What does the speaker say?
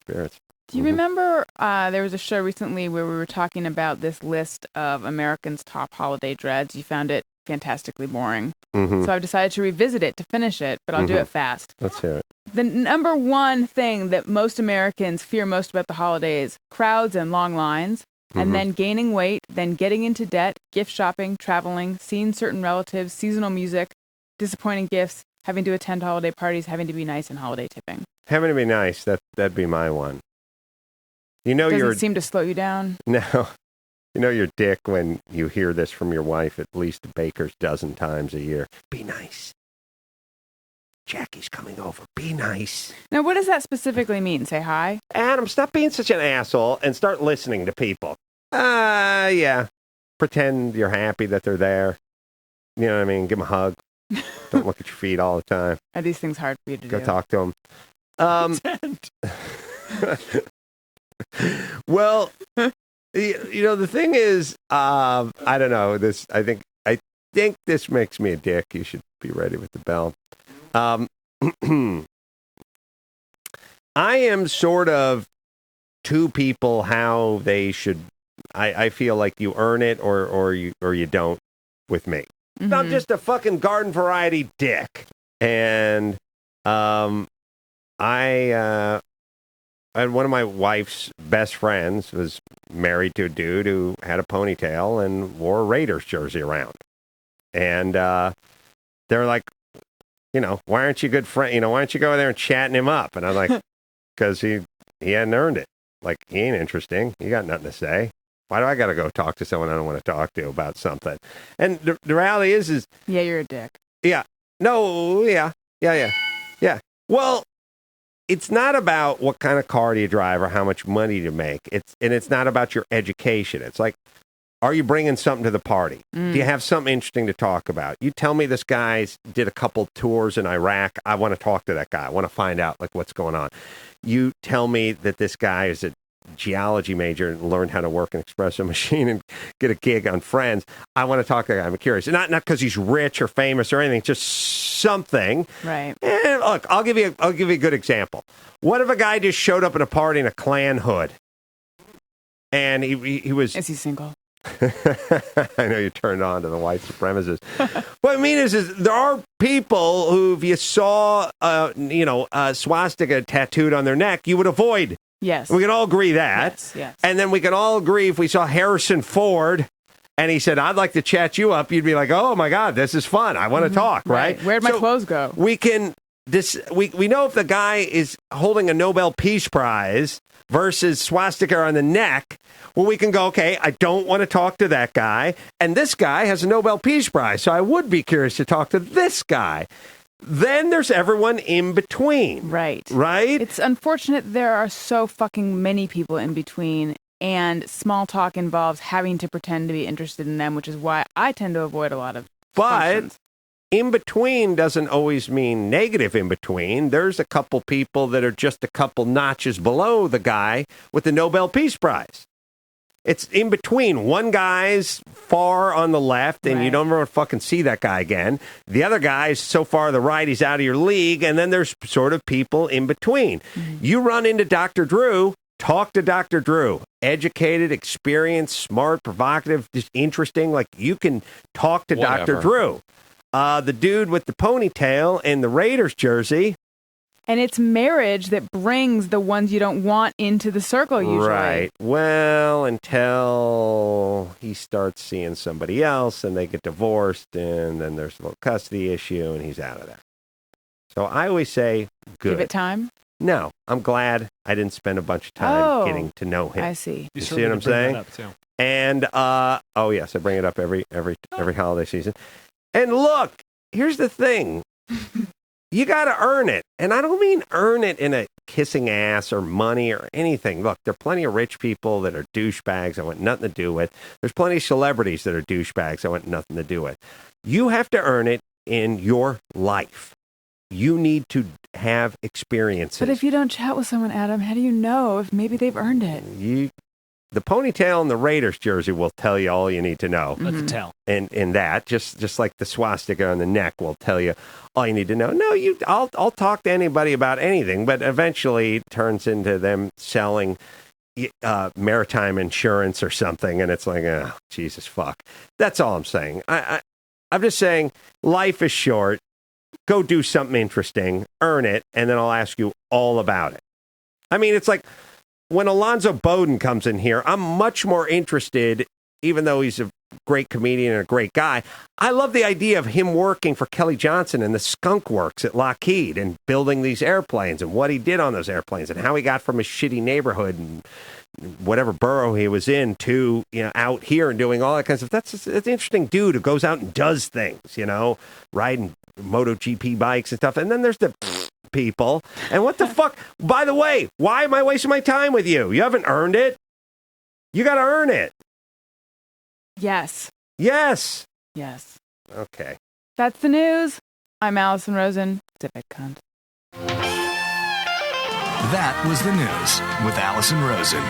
spirits. Do you remember there was a show recently where we were talking about this list of Americans' top holiday dreads? You found it fantastically boring. Mm-hmm. So I've decided to revisit it to finish it, but I'll do it fast. Let's hear it. The number one thing that most Americans fear most about the holidays, crowds and long lines, and then gaining weight, then getting into debt, gift shopping, traveling, seeing certain relatives, seasonal music, disappointing gifts, having to attend holiday parties, having to be nice, and holiday tipping. Having to be nice, that'd be my one. You know, Doesn't seem to slow you down. No. You know your dick when you hear this from your wife at least a baker's dozen times a year. Be nice. Jackie's coming over. Be nice. Now, what does that specifically mean? Say hi? Adam, stop being such an asshole and start listening to people. Yeah. Pretend you're happy that they're there. You know what I mean? Give them a hug. Don't look at your feet all the time. Are these things hard for you to do? Go talk to them. Well, you know, the thing is, I don't know. I think this makes me a dick. You should be ready with the bell. I am sort of two people how they should. I feel like you earn it or you don't with me. I'm just a fucking garden variety dick, and and one of my wife's best friends was married to a dude who had a ponytail and wore a Raiders jersey around. And they're like, you know, why aren't you good friend? You know, why don't you go there and chatting him up? And I'm like, because he hadn't earned it. Like, he ain't interesting. He got nothing to say. Why do I got to go talk to someone I don't want to talk to about something? And the reality is... Yeah, you're a dick. Yeah. No, yeah. Well... It's not about what kind of car do you drive or how much money you make. It's not about your education. It's like, are you bringing something to the party? Do you have something interesting to talk about? You tell me this guy did a couple tours in Iraq. I want to talk to that guy. I want to find out like what's going on. You tell me that this guy is a geology major and learned how to work an espresso machine and get a gig on Friends. I want to talk to that guy. I'm curious. Not because he's rich or famous or anything. Just something. Right. And look, I'll give you a good example. What if a guy just showed up at a party in a Klan hood? And he was... Is he single? I know you turned on to the white supremacists. What I mean is there are people who, if you saw, a swastika tattooed on their neck, you would avoid. Yes. We can all agree that. Yes. And then we can all agree if we saw Harrison Ford and he said, I'd like to chat you up, you'd be like, oh, my God, this is fun. I want to talk, right? Where'd my clothes go? We can... we know if the guy is holding a Nobel Peace Prize versus swastika on the neck, well, we can go, okay, I don't want to talk to that guy. And this guy has a Nobel Peace Prize, so I would be curious to talk to this guy. Then there's everyone in between. Right. Right? It's unfortunate there are so fucking many people in between, and small talk involves having to pretend to be interested in them, which is why I tend to avoid a lot of functions. In between doesn't always mean negative in between. There's a couple people that are just a couple notches below the guy with the Nobel Peace Prize. It's in between. One guy's far on the left, and you don't ever fucking see that guy again. The other guy's so far to the right, he's out of your league, and then there's sort of people in between. You run into Dr. Drew, talk to Dr. Drew. Educated, experienced, smart, provocative, just interesting. Like, you can talk to Dr. Drew. The dude with the ponytail and the Raiders jersey. And it's marriage that brings the ones you don't want into the circle, usually. Right. Well, until he starts seeing somebody else and they get divorced, and then there's a little custody issue, and he's out of there. So I always say, good. Give it time? No. I'm glad I didn't spend a bunch of time getting to know him. I see. You see what I'm saying? Up too. And, oh, yes, I bring it up every holiday season. And look, here's the thing. You got to earn it. And I don't mean earn it in a kissing ass or money or anything. Look, there are plenty of rich people that are douchebags I want nothing to do with. There's plenty of celebrities that are douchebags I want nothing to do with. You have to earn it in your life. You need to have experiences. But if you don't chat with someone, Adam, how do you know if maybe they've earned it? The ponytail and the Raiders jersey will tell you all you need to know. That's a tell. And that, just like the swastika on the neck will tell you all you need to know. No, I'll talk to anybody about anything, but eventually it turns into them selling maritime insurance or something, and it's like, oh, Jesus fuck. That's all I'm saying. I'm just saying life is short. Go do something interesting, earn it, and then I'll ask you all about it. I mean, it's like when Alonzo Bowden comes in here, I'm much more interested, even though he's a great comedian and a great guy. I love the idea of him working for Kelly Johnson and the Skunk Works at Lockheed and building these airplanes and what he did on those airplanes and how he got from his shitty neighborhood and whatever borough he was in to, out here and doing all that kind of stuff. That's an interesting dude who goes out and does things, riding MotoGP bikes and stuff. And then there's the people. And what the fuck? By the way, why am I wasting my time with you? You haven't earned it. You got to earn it. Yes. Yes. Yes. Okay. That's the news. I'm Allison Rosen. Zip it, cunt. That was the news with Allison Rosen.